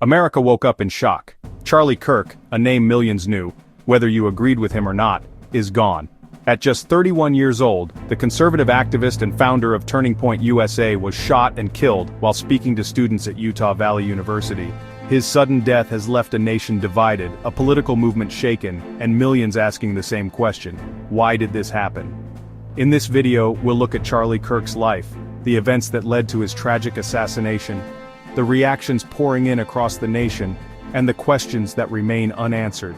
America woke up in shock. Charlie Kirk, a name millions knew, whether you agreed with him or not, is gone. At just 31 years old, the conservative activist and founder of Turning Point USA was shot and killed while speaking to students at Utah Valley University. His sudden death has left a nation divided, a political movement shaken, and millions asking the same question: why did this happen? In this video, we'll look at Charlie Kirk's life, the events that led to his tragic assassination, the reactions pouring in across the nation, and the questions that remain unanswered.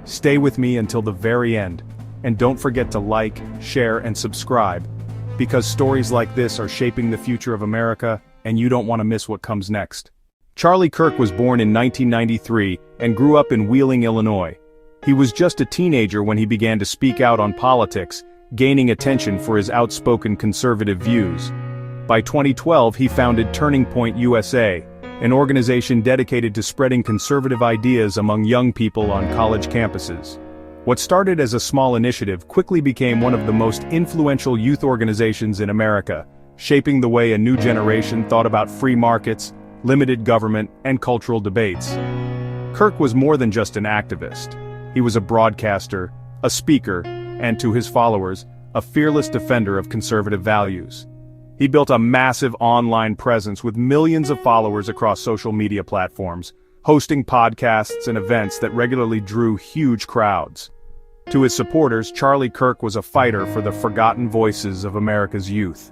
Stay with me until the very end, and don't forget to like, share, and subscribe, because stories like this are shaping the future of America, and you don't want to miss what comes next. Charlie Kirk was born in 1993 and grew up in Wheeling, Illinois. He was just a teenager when he began to speak out on politics, gaining attention for his outspoken conservative views. By 2012, he founded Turning Point USA, an organization dedicated to spreading conservative ideas among young people on college campuses. What started as a small initiative quickly became one of the most influential youth organizations in America, shaping the way a new generation thought about free markets, limited government, and cultural debates. Kirk was more than just an activist. He was a broadcaster, a speaker, and to his followers, a fearless defender of conservative values. He built a massive online presence with millions of followers across social media platforms, hosting podcasts and events that regularly drew huge crowds. To his supporters, Charlie Kirk was a fighter for the forgotten voices of America's youth.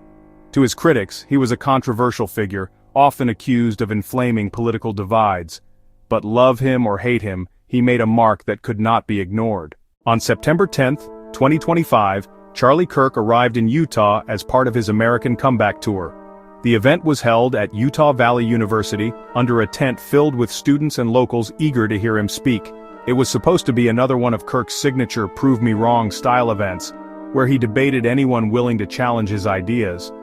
To his critics, he was a controversial figure, often accused of inflaming political divides. But love him or hate him, he made a mark that could not be ignored. On September 10, 2025, Charlie Kirk arrived in Utah as part of his American Comeback Tour. The event was held at Utah Valley University, under a tent filled with students and locals eager to hear him speak. It was supposed to be another one of Kirk's signature Prove Me Wrong style events, where he debated anyone willing to challenge his ideas.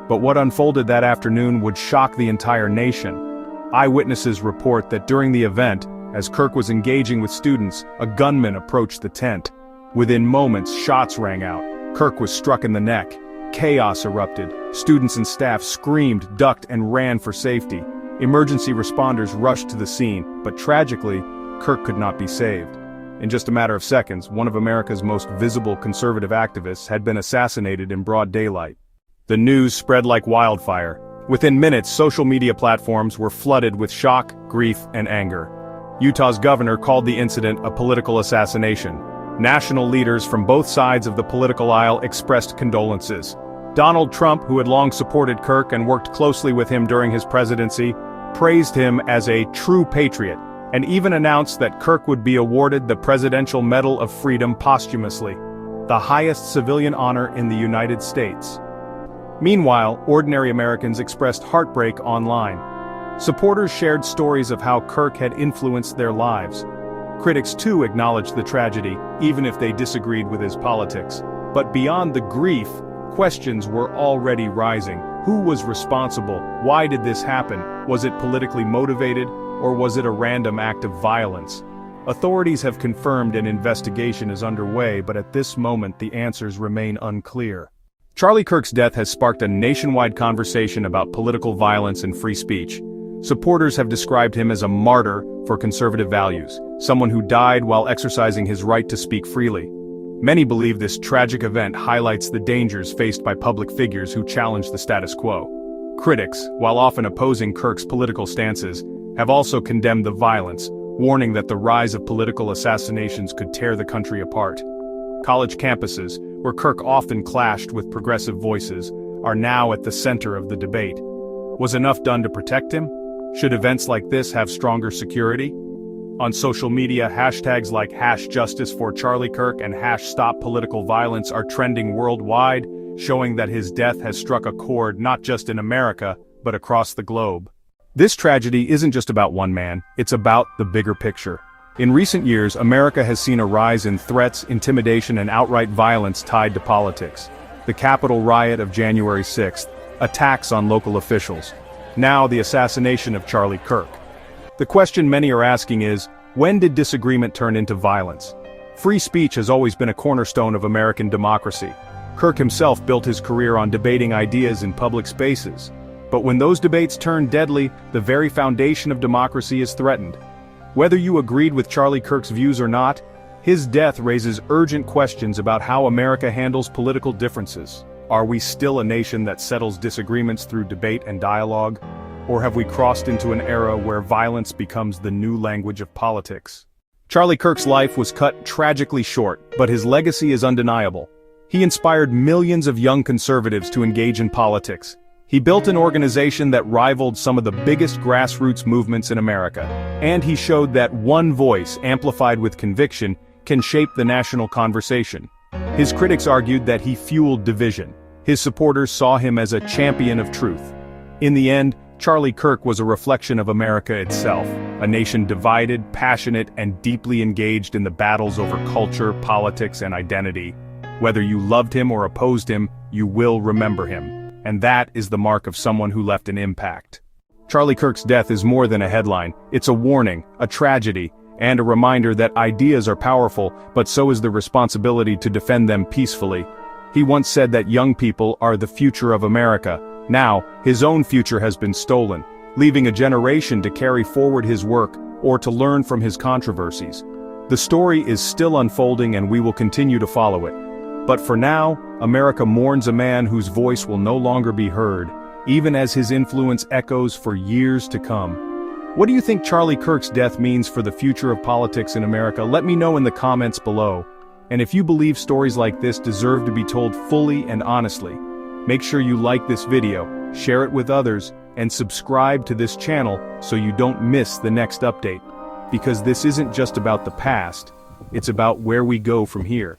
But what unfolded that afternoon would shock the entire nation. Eyewitnesses report that during the event, as Kirk was engaging with students, a gunman approached the tent. Within moments, shots rang out. Kirk was struck in the neck. Chaos erupted. Students and staff screamed, ducked, and ran for safety. Emergency responders rushed to the scene, but tragically, Kirk could not be saved. In just a matter of seconds, one of America's most visible conservative activists had been assassinated in broad daylight. The news spread like wildfire. Within minutes, social media platforms were flooded with shock, grief, and anger. Utah's governor called the incident a political assassination. National leaders from both sides of the political aisle expressed condolences. Donald Trump, who had long supported Kirk and worked closely with him during his presidency, praised him as a true patriot, and even announced that Kirk would be awarded the Presidential Medal of Freedom posthumously, the highest civilian honor in the United States. Meanwhile, ordinary Americans expressed heartbreak online. Supporters shared stories of how Kirk had influenced their lives. Critics too acknowledged the tragedy, even if they disagreed with his politics. But beyond the grief, questions were already rising. Who was responsible? Why did this happen? Was it politically motivated, or was it a random act of violence? Authorities have confirmed an investigation is underway, but at this moment the answers remain unclear. Charlie Kirk's death has sparked a nationwide conversation about political violence and free speech. Supporters have described him as a martyr for conservative values, someone who died while exercising his right to speak freely. Many believe this tragic event highlights the dangers faced by public figures who challenge the status quo. Critics, while often opposing Kirk's political stances, have also condemned the violence, warning that the rise of political assassinations could tear the country apart. College campuses, where Kirk often clashed with progressive voices, are now at the center of the debate. Was enough done to protect him? Should events like this have stronger security? On social media, hashtags like #JusticeForCharlieKirk and #StopPoliticalViolence are trending worldwide, showing that his death has struck a chord not just in America, but across the globe. This tragedy isn't just about one man, it's about the bigger picture. In recent years, America has seen a rise in threats, intimidation, and outright violence tied to politics. The Capitol riot of January 6th, attacks on local officials. Now the assassination of Charlie Kirk. The question many are asking is, when did disagreement turn into violence? Free speech has always been a cornerstone of American democracy. Kirk himself built his career on debating ideas in public spaces. But when those debates turn deadly, the very foundation of democracy is threatened. Whether you agreed with Charlie Kirk's views or not, his death raises urgent questions about how America handles political differences. Are we still a nation that settles disagreements through debate and dialogue? Or have we crossed into an era where violence becomes the new language of politics? Charlie Kirk's life was cut tragically short, but his legacy is undeniable. He inspired millions of young conservatives to engage in politics. He built an organization that rivaled some of the biggest grassroots movements in America, and he showed that one voice, amplified with conviction, can shape the national conversation. His critics argued that he fueled division. His supporters saw him as a champion of truth. In the end, Charlie Kirk was a reflection of America itself, a nation divided, passionate, and deeply engaged in the battles over culture, politics, and identity. Whether you loved him or opposed him, you will remember him. And that is the mark of someone who left an impact. Charlie Kirk's death is more than a headline. It's a warning, a tragedy, and a reminder that ideas are powerful, but so is the responsibility to defend them peacefully. He once said that young people are the future of America. Now, his own future has been stolen, leaving a generation to carry forward his work or to learn from his controversies. The story is still unfolding and we will continue to follow it. But for now, America mourns a man whose voice will no longer be heard, even as his influence echoes for years to come. What do you think Charlie Kirk's death means for the future of politics in America? Let me know in the comments below. And if you believe stories like this deserve to be told fully and honestly, make sure you like this video, share it with others, and subscribe to this channel so you don't miss the next update. Because this isn't just about the past, it's about where we go from here.